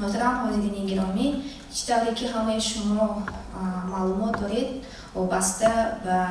محترم حاضرین گرامی، چطوری که همه شما معلومات دارید وابسته به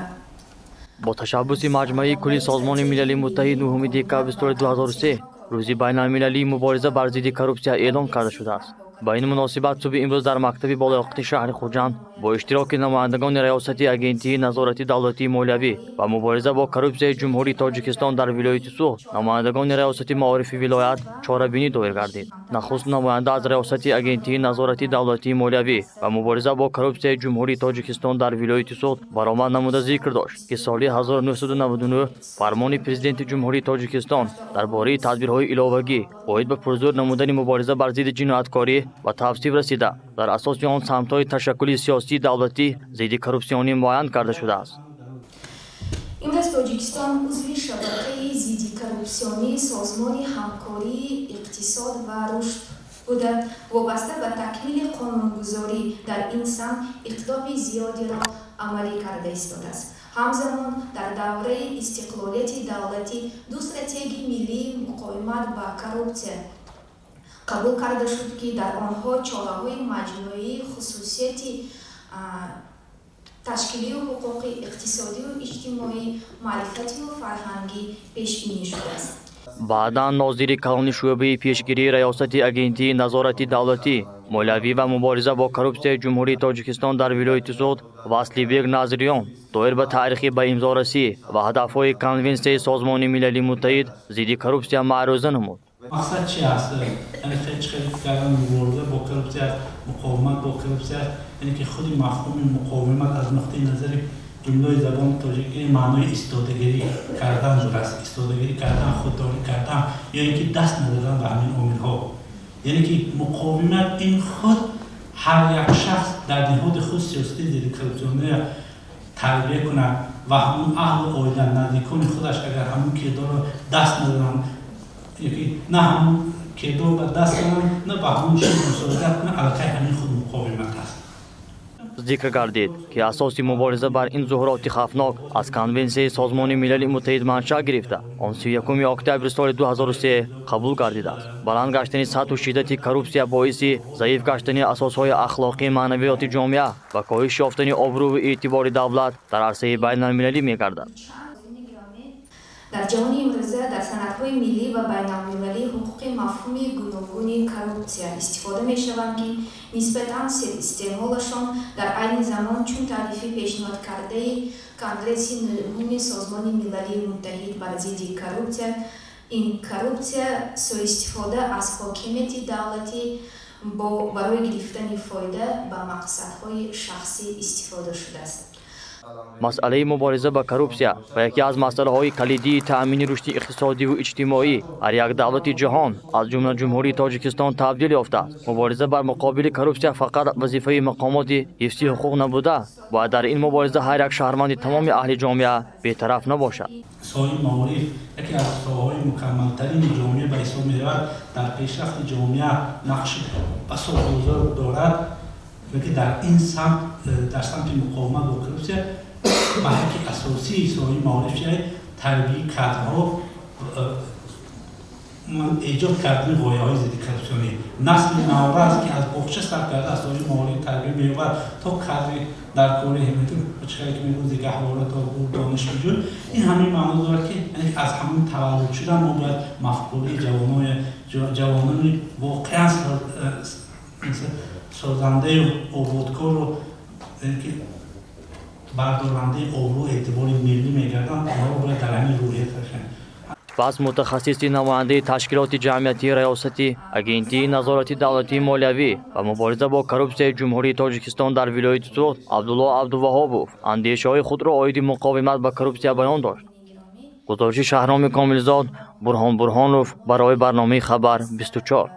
با تشبث مجمع کلی سازمان ملل متحد 9 دکامبر 2003 روز بین المللی مبارزه بر ضد کروپسیا اعلام کرده شده است. با این مناسبت صبح امروز در مکتب بالایقت شهر خوجند با اشتراک نمایندگان ریاستی اگنتی نظارتی دولتی مالیوی و مبارزه با کروپسیا جمهوری تاجیکستان در ولایت سوخت، نمایندگان ریاستی معارف ولایت چاره‌بینی دایر گردید. نخست نماینده از ریاستی اگنتی نظارتی دولتی مالیوی و مبارزه با کروپسیا جمهوری تاجیکستان در ولایت سوخت برآمد نموده ذکر داشت که سال 1999 فرمان پرزیدنت جمهوری تاجیکستان درباره تدبیرهای علاوگی باید به پرزور نمودن مبارزه بر ضد جنایتکاری و توصیف رسیده در اساس آن سمت‌های تشکل سیاسی دولتی ضد کروپسیونی معین کرده شده است. امروز تاجیکستان عضو شبکه ضد کروپسیونی سازمان همکاری اقتصاد و رشد بوده. وابسته به تکمیل قانونگذاری در این سمت اقدام زیادی را عملی کرده ایستاده است. همزمان در دوره استقلالیت دولتی دو استراتژی ملی مقاومت با کروپسیا قبول کرده شد که در آنها چاره‌های مجموعی خصوصیت تشکیلی و حقوقی اقتصادی و اجتماعی معرفتی و فرهنگی پیش بینی شده است. بعدا ناظر کلان شعبه پیشگیری ریاست اگنتی نظارتی دولتی مولوی و مبارزه با کروپسیا جمهوری تاجیکستان در ولایت سوخت واسلیبگ نظریان دایر به تاریخی به امضا رسی و هدفهای کنونسیون سازمان ملل متحد ضد کروپسیا معروضه نمود. مقصد چی است؟ یعنی خیلی کردن مبارزه با کروپسیا، مقاومت با کروپسیا، یعنی که خود مفهوم مقاومت از نقطه نظر جمله زبان تاجیکی معنای ایستادگی کردن است. ایستادگی کردن، خودداری کردن یا اینکه دست ندادن به همین عامل‌ها. یعنی که مقاومت این خود هر یک شخص در نهاد خود سیاسی ضد کروپسیون تربیت کنه و همون اهل آیدن نزدیکان خودش اگر همون کردار دست ندادن یکی نه همون کردار به دست ندادن نه به همون چیز مساعدت کنه علاقه همین خود مقاومت است. ذکر گردید که اساسی مبارزه بر این ظهورات خفناک از کنونسیون سازمان ملل متحد منشأ گرفته آن 31 اکتبر سال 2003 قبول گردیده است. بلند گشتن سطح و شدت کروپسیا باعث ضعیف گشتن اساسهای اخلاقی معنویات جامعه و کاهش یافتن آبرو و اعتبار دولت در عرصه بین المللی می‌گردد. در جهان امروزه در سندهای ملی و بین المللی حقوق مفهوم گوناگون کروپسیا استفاده می شوند که نسبتاً استعمالشان در عین زمان چون تعریفی پیشنهاد کرده کنگره 9 سازمان ملل متحد بر ضد کروپسیا این کروپسیا سوء استفاده از حاکمیت دولتی برای گرفتن فایده به مقصدهای شخصی استفاده شده است. مسئله مبارزه با کروپسیا و یکی از مسائل کلیدی تأمین رشد اقتصادی و اجتماعی هر یک دولت جهان از جمله جمهوری تاجیکستان تبدیل یافته است. مبارزه بر مقابل کروپسیا فقط وظیفه مقامات حفظ حقوق نبوده و در این مبارزه هر یک شهروند تمام اهل جامعه بی‌طرف نباشد. ساحه معارف یکی از ساحه‌های مکمل‌ترین جامعه به حساب می‌رود. در پیشرفت جامعه نقش اثرگذار دارد که در این سمت در سمت مقاومت با کروپسیا محک اساسی ساحه معارف تربیت کادرها ایجاد کردن غایه‌های ضد کروپسیونی نسل نوآور که از باغچه سر کرده از ساحه معارف تربیت می‌یابد تا کادر در کار حمایت بچه‌ای که می‌گوید گهواره تا دانشجو این همین معنی دارد که یعنی از همون تولد شدن ما باید مفکوره جوانان واقعا سازنده و آبادکار و که بردارنده آبرو اعتبار ملی میگردن آنها رو باید در همین روحیت باشند. پس متخصص نماینده تشکیلات جمعیتی ریاستی اگنتی نظارتی دولتی مالیوی و مبارزه با کروپسیا جمهوری تاجیکستان در ولایت سوخت عبدالله عبدالوهابوف اندیشه‌های خود را عاید مقاومت با کروپسیا بیان داشت. گزارش شهرام کاملزاد برهان برهانوف برای برنامه خبر 24